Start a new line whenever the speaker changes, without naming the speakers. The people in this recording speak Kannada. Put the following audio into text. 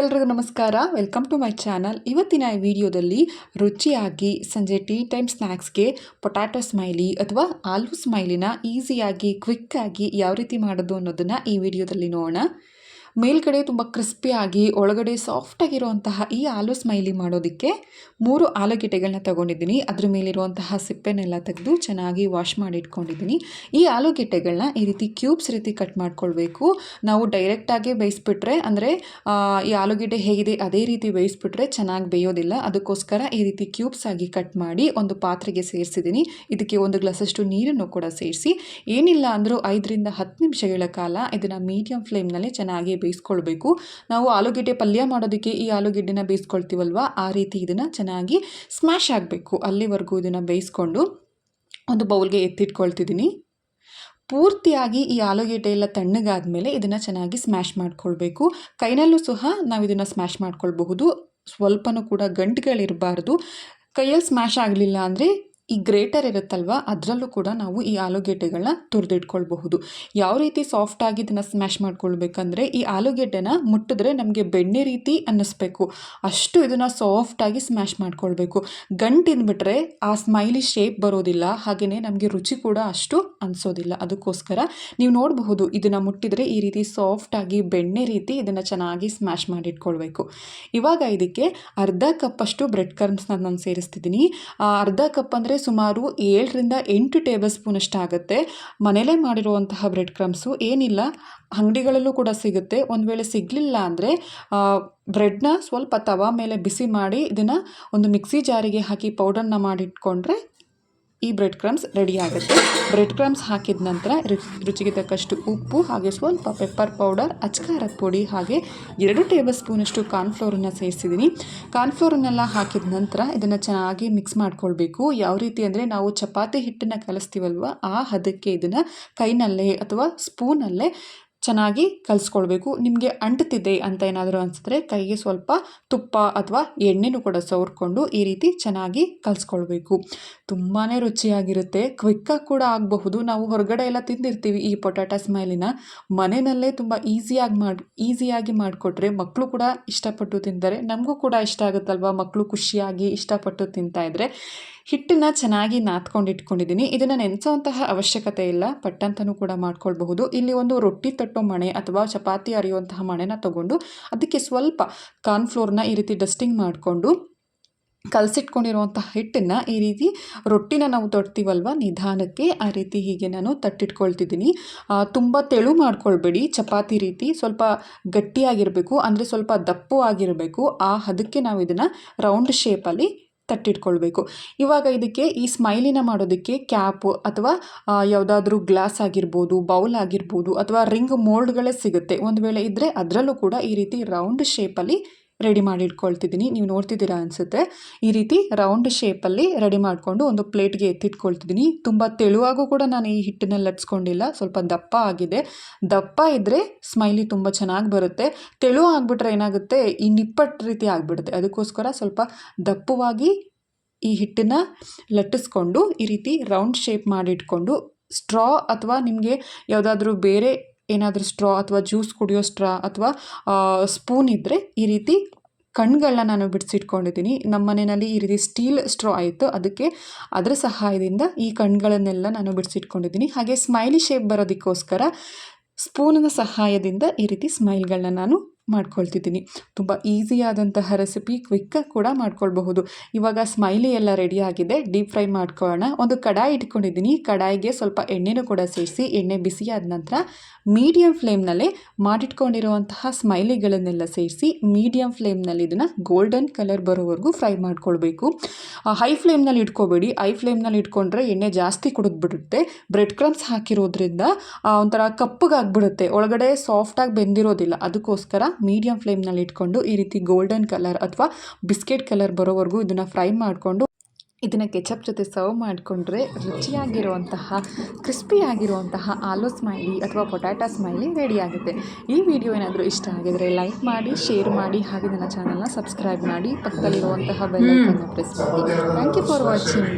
ಎಲ್ರಿಗೂ ನಮಸ್ಕಾರ, ವೆಲ್ಕಮ್ ಟು ಮೈ ಚಾನಲ್. ಇವತ್ತಿನ ಈ ವಿಡಿಯೋದಲ್ಲಿ ರುಚಿಯಾಗಿ ಸಂಜೆ ಟೀ ಟೈಮ್ ಸ್ನ್ಯಾಕ್ಸ್ಗೆ ಪೊಟ್ಯಾಟೊ ಸ್ಮೈಲಿ ಅಥವಾ ಆಲೂ ಸ್ಮೈಲಿನ ಈಸಿಯಾಗಿ ಕ್ವಿಕ್ಕಾಗಿ ಯಾವ ರೀತಿ ಮಾಡೋದು ಅನ್ನೋದನ್ನು ಈ ವಿಡಿಯೋದಲ್ಲಿ ನೋಡೋಣ. ಮೇಲ್ಗಡೆ ತುಂಬ ಕ್ರಿಸ್ಪಿಯಾಗಿ ಒಳಗಡೆ ಸಾಫ್ಟಾಗಿರುವಂತಹ ಈ ಆಲೂ ಸ್ಮೈಲಿ ಮಾಡೋದಕ್ಕೆ 3 ಆಲೂಗೆಡ್ಡೆಗಳನ್ನ ತೊಗೊಂಡಿದ್ದೀನಿ. ಅದ್ರ ಮೇಲಿರುವಂತಹ ಸಿಪ್ಪೆನೆಲ್ಲ ತೆಗೆದು ಚೆನ್ನಾಗಿ ವಾಶ್ ಮಾಡಿ ಇಟ್ಕೊಂಡಿದ್ದೀನಿ. ಈ ಆಲೂಗೆಡ್ಡೆಗಳನ್ನ ಈ ರೀತಿ ಕ್ಯೂಬ್ಸ್ ರೀತಿ ಕಟ್ ಮಾಡ್ಕೊಳ್ಬೇಕು. ನಾವು ಡೈರೆಕ್ಟಾಗಿ ಬೇಯಿಸ್ಬಿಟ್ರೆ ಅಂದರೆ ಈ ಆಲೂಗೆಡ್ಡೆ ಹೇಗಿದೆ ಅದೇ ರೀತಿ ಬೇಯಿಸ್ಬಿಟ್ರೆ ಚೆನ್ನಾಗಿ ಬೇಯೋದಿಲ್ಲ. ಅದಕ್ಕೋಸ್ಕರ ಈ ರೀತಿ ಕ್ಯೂಬ್ಸ್ ಆಗಿ ಕಟ್ ಮಾಡಿ ಒಂದು ಪಾತ್ರೆಗೆ ಸೇರಿಸಿದ್ದೀನಿ. ಇದಕ್ಕೆ 1 ಗ್ಲಾಸಷ್ಟು ನೀರನ್ನು ಕೂಡ ಸೇರಿಸಿ ಏನಿಲ್ಲ ಅಂದರೂ 5 ರಿಂದ 10 ನಿಮಿಷಗಳ ಕಾಲ ಇದನ್ನು ಮೀಡಿಯಂ ಫ್ಲೇಮ್ನಲ್ಲಿ ಚೆನ್ನಾಗಿ ಬೇಯಿಸ್ಕೊಳ್ಬೇಕು. ನಾವು ಆಲೂಗೆಡ್ಡೆ ಪಲ್ಯ ಮಾಡೋದಕ್ಕೆ ಈ ಆಲೂಗೆಡ್ಡೆನ ಬೇಯಿಸ್ಕೊಳ್ತೀವಲ್ವ, ಆ ರೀತಿ ಇದನ್ನು ಚೆನ್ನಾಗಿ ಸ್ಮ್ಯಾಶ್ ಆಗಬೇಕು. ಅಲ್ಲಿವರೆಗೂ ಇದನ್ನು ಬೇಯಿಸ್ಕೊಂಡು ಒಂದು ಬೌಲ್ಗೆ ಎತ್ತಿಟ್ಕೊಳ್ತಿದ್ದೀನಿ. ಪೂರ್ತಿಯಾಗಿ ಈ ಆಲೂಗೆಡ್ಡೆ ಎಲ್ಲ ತಣ್ಣಗಾದ್ಮೇಲೆ ಇದನ್ನು ಚೆನ್ನಾಗಿ ಸ್ಮ್ಯಾಶ್ ಮಾಡ್ಕೊಳ್ಬೇಕು. ಕೈನಲ್ಲೂ ಸಹ ನಾವು ಇದನ್ನು ಸ್ಮ್ಯಾಶ್ ಮಾಡ್ಕೊಳ್ಬಹುದು. ಸ್ವಲ್ಪನೂ ಕೂಡ ಗಂಟುಗಳಿರಬಾರ್ದು. ಕೈಯಲ್ಲಿ ಸ್ಮ್ಯಾಶ್ ಆಗಲಿಲ್ಲ ಅಂದರೆ ಈ ಗ್ರೇಟರ್ ಇರುತ್ತಲ್ವ, ಅದರಲ್ಲೂ ಕೂಡ ನಾವು ಈ ಆಲೂಗೆಡ್ಡೆಗಳನ್ನ ತುರಿದಿಟ್ಕೊಳ್ಬಹುದು. ಯಾವ ರೀತಿ ಸಾಫ್ಟಾಗಿ ಇದನ್ನು ಸ್ಮ್ಯಾಶ್ ಮಾಡ್ಕೊಳ್ಬೇಕಂದ್ರೆ ಈ ಆಲೂಗೆಡ್ಡೆನ ಮುಟ್ಟಿದ್ರೆ ನಮಗೆ ಬೆಣ್ಣೆ ರೀತಿ ಅನ್ನಿಸ್ಬೇಕು, ಅಷ್ಟು ಇದನ್ನು ಸಾಫ್ಟಾಗಿ ಸ್ಮ್ಯಾಶ್ ಮಾಡ್ಕೊಳ್ಬೇಕು. ಗಂಟಿಂದ್ಬಿಟ್ರೆ ಆ ಸ್ಮೈಲಿ ಶೇಪ್ ಬರೋದಿಲ್ಲ, ಹಾಗೆಯೇ ನಮಗೆ ರುಚಿ ಕೂಡ ಅಷ್ಟು ಅನಿಸೋದಿಲ್ಲ. ಅದಕ್ಕೋಸ್ಕರ ನೀವು ನೋಡಬಹುದು ಇದನ್ನು ಮುಟ್ಟಿದರೆ ಈ ರೀತಿ ಸಾಫ್ಟಾಗಿ ಬೆಣ್ಣೆ ರೀತಿ ಇದನ್ನು ಚೆನ್ನಾಗಿ ಸ್ಮ್ಯಾಶ್ ಮಾಡಿಟ್ಕೊಳ್ಬೇಕು. ಇವಾಗ ಇದಕ್ಕೆ ಅರ್ಧ ಕಪ್ಪಷ್ಟು ಬ್ರೆಡ್ ಕ್ರಮ್ಸ್ನ ನಾನು ಸೇರಿಸ್ತಿದ್ದೀನಿ. ಅರ್ಧ ಕಪ್ ಅಂದರೆ ಸುಮಾರು 7 ರಿಂದ 8 ಟೇಬಲ್ ಸ್ಪೂನ್ ಅಷ್ಟು ಆಗುತ್ತೆ. ಮನೇಲೇ ಮಾಡಿರುವಂತಹ ಬ್ರೆಡ್ ಕ್ರಮ್ಸು, ಏನಿಲ್ಲ ಅಂಗಡಿಗಳಲ್ಲೂ ಕೂಡ ಸಿಗುತ್ತೆ. ಒಂದು ವೇಳೆ ಸಿಗಲಿಲ್ಲ ಅಂದರೆ ಬ್ರೆಡ್ನ ಸ್ವಲ್ಪ ತವಾ ಮೇಲೆ ಬಿಸಿ ಮಾಡಿ ಇದನ್ನು ಒಂದು ಮಿಕ್ಸಿ ಜಾರಿಗೆ ಹಾಕಿ ಪೌಡರ್ನ ಮಾಡಿಟ್ಕೊಂಡ್ರೆ ಈ ಬ್ರೆಡ್ ಕ್ರಮ್ಸ್ ರೆಡಿ ಆಗುತ್ತೆ. ಬ್ರೆಡ್ ಕ್ರಮ್ಸ್ ಹಾಕಿದ ನಂತರ ರುಚಿಗೆ ತಕ್ಕಷ್ಟು ಉಪ್ಪು, ಹಾಗೆ ಸ್ವಲ್ಪ ಪೆಪ್ಪರ್ ಪೌಡರ್, ಅಚ್ಕಾರದ ಪುಡಿ, ಹಾಗೆ 2 ಟೇಬಲ್ ಸ್ಪೂನಷ್ಟು ಕಾರ್ನ್ಫ್ಲೋರನ್ನು ಸೇರಿಸಿದ್ದೀನಿ. ಕಾರ್ನ್ಫ್ಲೋರನ್ನೆಲ್ಲ ಹಾಕಿದ ನಂತರ ಇದನ್ನು ಚೆನ್ನಾಗಿ ಮಿಕ್ಸ್ ಮಾಡ್ಕೊಳ್ಬೇಕು. ಯಾವ ರೀತಿ ಅಂದರೆ ನಾವು ಚಪಾತಿ ಹಿಟ್ಟನ್ನು ಕಲಿಸ್ತೀವಲ್ವ, ಆ ಹದಕ್ಕೆ ಇದನ್ನು ಕೈನಲ್ಲೇ ಅಥವಾ ಸ್ಪೂನಲ್ಲೇ ಚೆನ್ನಾಗಿ ಕಲಿಸ್ಕೊಳ್ಬೇಕು. ನಿಮಗೆ ಅಂಟುತ್ತಿದೆ ಅಂತ ಏನಾದರೂ ಅನಿಸಿದ್ರೆ ಕೈಗೆ ಸ್ವಲ್ಪ ತುಪ್ಪ ಅಥವಾ ಎಣ್ಣೆನೂ ಕೂಡ ಸವರ್ಕೊಂಡು ಈ ರೀತಿ ಚೆನ್ನಾಗಿ ಕಲಿಸ್ಕೊಳ್ಬೇಕು. ತುಂಬಾ ರುಚಿಯಾಗಿರುತ್ತೆ, ಕ್ವಿಕ್ಕಾಗಿ ಕೂಡ ಆಗಬಹುದು. ನಾವು ಹೊರಗಡೆ ಎಲ್ಲ ತಿಂದಿರ್ತೀವಿ ಈ ಪೊಟ್ಯಾಟೊ ಸ್ಮೈಲಿನ. ಮನೆಯಲ್ಲೇ ತುಂಬ ಈಸಿಯಾಗಿ ಮಾಡಿಕೊಟ್ರೆ ಮಕ್ಕಳು ಕೂಡ ಇಷ್ಟಪಟ್ಟು ತಿಂತಾರೆ. ನಮಗೂ ಕೂಡ ಇಷ್ಟ ಆಗುತ್ತಲ್ವ, ಮಕ್ಕಳು ಖುಷಿಯಾಗಿ ಇಷ್ಟಪಟ್ಟು ತಿಂತಾಯಿದ್ರೆ. ಹಿಟ್ಟನ್ನು ಚೆನ್ನಾಗಿ ನಾದ್ಕೊಂಡು ಇಟ್ಕೊಂಡಿದ್ದೀನಿ. ಇದನ್ನು ನೆನೆಸೋವಂತಹ ಅವಶ್ಯಕತೆ ಇಲ್ಲ, ಪಟ್ಟಂತನೂ ಕೂಡ ಮಾಡ್ಕೊಳ್ಬಹುದು. ಇಲ್ಲಿ ಒಂದು ರೊಟ್ಟಿ ತಟ್ಟೋ ಮಣೆ ಅಥವಾ ಚಪಾತಿ ಅರಿಯುವಂತಹ ಮಣೆನ ತಗೊಂಡು ಅದಕ್ಕೆ ಸ್ವಲ್ಪ ಕಾರ್ನ್ಫ್ಲೋರ್ನ ಈ ರೀತಿ ಡಸ್ಟಿಂಗ್ ಮಾಡಿಕೊಂಡು ಕಲಸಿಟ್ಕೊಂಡಿರುವಂತಹ ಹಿಟ್ಟನ್ನು ಈ ರೀತಿ ರೊಟ್ಟಿನ ನಾವು ತಟ್ತೀವಲ್ವ ನಿಧಾನಕ್ಕೆ, ಆ ರೀತಿ ಹೀಗೆ ನಾನು ತಟ್ಟಿಟ್ಕೊಳ್ತಿದ್ದೀನಿ. ತುಂಬ ತೆಳು ಮಾಡ್ಕೊಳ್ಬೇಡಿ, ಚಪಾತಿ ರೀತಿ ಸ್ವಲ್ಪ ಗಟ್ಟಿಯಾಗಿರಬೇಕು, ಅಂದರೆ ಸ್ವಲ್ಪ ದಪ್ಪವಾಗಿರಬೇಕು. ಆ ಹದಕ್ಕೆ ನಾವು ಇದನ್ನು ರೌಂಡ್ ಶೇಪಲ್ಲಿ ತಟ್ಟಿಟ್ಕೊಳ್ಬೇಕು. ಇವಾಗ ಇದಕ್ಕೆ ಈ ಸ್ಮೈಲಿನ ಮಾಡೋದಕ್ಕೆ ಕ್ಯಾಪ್ ಅಥವಾ ಯಾವುದಾದ್ರೂ ಗ್ಲಾಸ್ ಆಗಿರ್ಬೋದು, ಬೌಲ್ ಆಗಿರ್ಬೋದು, ಅಥವಾ ರಿಂಗ್ ಮೋಲ್ಡ್ಗಳೇ ಸಿಗುತ್ತೆ. ಒಂದು ವೇಳೆ ಇದ್ದರೆ ಅದರಲ್ಲೂ ಕೂಡ ಈ ರೀತಿ ರೌಂಡ್ ಶೇಪಲ್ಲಿ ರೆಡಿ ಮಾಡಿ ಇಟ್ಕೊಳ್ತಿದ್ದೀನಿ. ನೀವು ನೋಡ್ತಿದ್ದೀರಾ ಅನಿಸುತ್ತೆ. ಈ ರೀತಿ ರೌಂಡ್ ಶೇಪಲ್ಲಿ ರೆಡಿ ಮಾಡಿಕೊಂಡು ಒಂದು ಪ್ಲೇಟ್ಗೆ ಎತ್ತಿಟ್ಕೊಳ್ತಿದ್ದೀನಿ. ತುಂಬ ತೆಳುವಾಗೂ ಕೂಡ ನಾನು ಈ ಹಿಟ್ಟನ್ನ ಲಟ್ಸ್ಕೊಂಡಿಲ್ಲ, ಸ್ವಲ್ಪ ದಪ್ಪ ಆಗಿದೆ. ದಪ್ಪ ಇದ್ದರೆ ಸ್ಮೈಲಿ ತುಂಬ ಚೆನ್ನಾಗಿ ಬರುತ್ತೆ. ತೆಳು ಆಗಿಬಿಟ್ರೆ ಏನಾಗುತ್ತೆ, ಈ ನಿಪ್ಪಟ್ಟು ರೀತಿ ಆಗಿಬಿಡುತ್ತೆ. ಅದಕ್ಕೋಸ್ಕರ ಸ್ವಲ್ಪ ದಪ್ಪವಾಗಿ ಈ ಹಿಟ್ಟನ್ನು ಲಟ್ಟಿಸ್ಕೊಂಡು ಈ ರೀತಿ ರೌಂಡ್ ಶೇಪ್ ಮಾಡಿಟ್ಕೊಂಡು ಸ್ಟ್ರಾ ಅಥವಾ ನಿಮಗೆ ಯಾವುದಾದ್ರೂ ಬೇರೆ ಏನಾದರೂ ಸ್ಟ್ರಾ ಅಥವಾ ಜ್ಯೂಸ್ ಕುಡಿಯೋ ಸ್ಟ್ರಾ ಅಥವಾ ಸ್ಪೂನ್ ಇದ್ದರೆ ಈ ರೀತಿ ಕಣ್ಗಳನ್ನ ನಾನು ಬಿಡಿಸಿಟ್ಕೊಂಡಿದ್ದೀನಿ. ನಮ್ಮ ಮನೆಯಲ್ಲಿ ಈ ರೀತಿ ಸ್ಟೀಲ್ ಸ್ಟ್ರಾ ಆಯಿತು, ಅದಕ್ಕೆ ಅದರ ಸಹಾಯದಿಂದ ಈ ಕಣ್ಗಳನ್ನೆಲ್ಲ ನಾನು ಬಿಡಿಸಿಟ್ಕೊಂಡಿದ್ದೀನಿ. ಹಾಗೆ ಸ್ಮೈಲಿ ಶೇಪ್ ಬರೋದಕ್ಕೋಸ್ಕರ ಸ್ಪೂನಿನ ಸಹಾಯದಿಂದ ಈ ರೀತಿ ಸ್ಮೈಲ್ಗಳನ್ನ ನಾನು ಮಾಡ್ಕೊಳ್ತಿದ್ದೀನಿ. ತುಂಬ ಈಸಿಯಾದಂತಹ ರೆಸಿಪಿ, ಕ್ವಿಕ್ಕಾಗಿ ಕೂಡ ಮಾಡ್ಕೊಳ್ಬಹುದು. ಇವಾಗ ಸ್ಮೈಲಿ ಎಲ್ಲ ರೆಡಿ ಆಗಿದೆ, ಡೀಪ್ ಫ್ರೈ ಮಾಡ್ಕೊಳ್ಳೋಣ. ಒಂದು ಕಡಾಯಿ ಇಟ್ಕೊಂಡಿದ್ದೀನಿ. ಕಡಾಯಿಗೆ ಸ್ವಲ್ಪ ಎಣ್ಣೆನೂ ಕೂಡ ಸೇರಿಸಿ ಎಣ್ಣೆ ಬಿಸಿಯಾದ ನಂತರ ಮೀಡಿಯಂ ಫ್ಲೇಮ್ನಲ್ಲೇ ಮಾಡಿಟ್ಕೊಂಡಿರುವಂತಹ ಸ್ಮೈಲಿಗಳನ್ನೆಲ್ಲ ಸೇರಿಸಿ ಮೀಡಿಯಂ ಫ್ಲೇಮ್ನಲ್ಲಿ ಇದನ್ನು ಗೋಲ್ಡನ್ ಕಲರ್ ಬರೋವರೆಗೂ ಫ್ರೈ ಮಾಡ್ಕೊಳ್ಬೇಕು. ಹೈ ಫ್ಲೇಮ್ನಲ್ಲಿ ಇಟ್ಕೋಬೇಡಿ, ಹೈ ಫ್ಲೇಮ್ನಲ್ಲಿ ಇಟ್ಕೊಂಡ್ರೆ ಎಣ್ಣೆ ಜಾಸ್ತಿ ಕುಡಿದ್ಬಿಡುತ್ತೆ. ಬ್ರೆಡ್ ಕ್ರಮ್ಸ್ ಹಾಕಿರೋದ್ರಿಂದ ಒಂಥರ ಕಪ್ಪಗಾಗ್ಬಿಡುತ್ತೆ, ಒಳಗಡೆ ಸಾಫ್ಟಾಗಿ ಬೆಂದಿರೋದಿಲ್ಲ. ಅದಕ್ಕೋಸ್ಕರ ಮೀಡಿಯಂ ಫ್ಲೇಮ್ನಲ್ಲಿ ಇಟ್ಕೊಂಡು ಈ ರೀತಿ ಗೋಲ್ಡನ್ ಕಲರ್ ಅಥವಾ ಬಿಸ್ಕೆಟ್ ಕಲರ್ ಬರೋವರೆಗೂ ಇದನ್ನು ಫ್ರೈ ಮಾಡಿಕೊಂಡು ಇದನ್ನು ಕೆಚಪ್ ಜೊತೆ ಸರ್ವ್ ಮಾಡಿಕೊಂಡ್ರೆ ರುಚಿಯಾಗಿರುವಂತಹ ಕ್ರಿಸ್ಪಿಯಾಗಿರುವಂತಹ ಆಲೂ ಸ್ಮೈಲಿ ಅಥವಾ ಪೊಟ್ಯಾಟೊ ಸ್ಮೈಲಿ ರೆಡಿ ಆಗುತ್ತೆ. ಈ ವಿಡಿಯೋ ಏನಾದರೂ ಇಷ್ಟ ಆಗಿದರೆ ಲೈಕ್ ಮಾಡಿ, ಶೇರ್ ಮಾಡಿ, ಹಾಗೆ ನನ್ನ ಚಾನಲ್ನ ಸಬ್ಸ್ಕ್ರೈಬ್ ಮಾಡಿ, ಪಕ್ಕದಲ್ಲಿರುವಂತಹ ಬೆಲ್ ಐಕನ್ನ ಪ್ರೆಸ್ ಮಾಡಿ. Thank you for watching.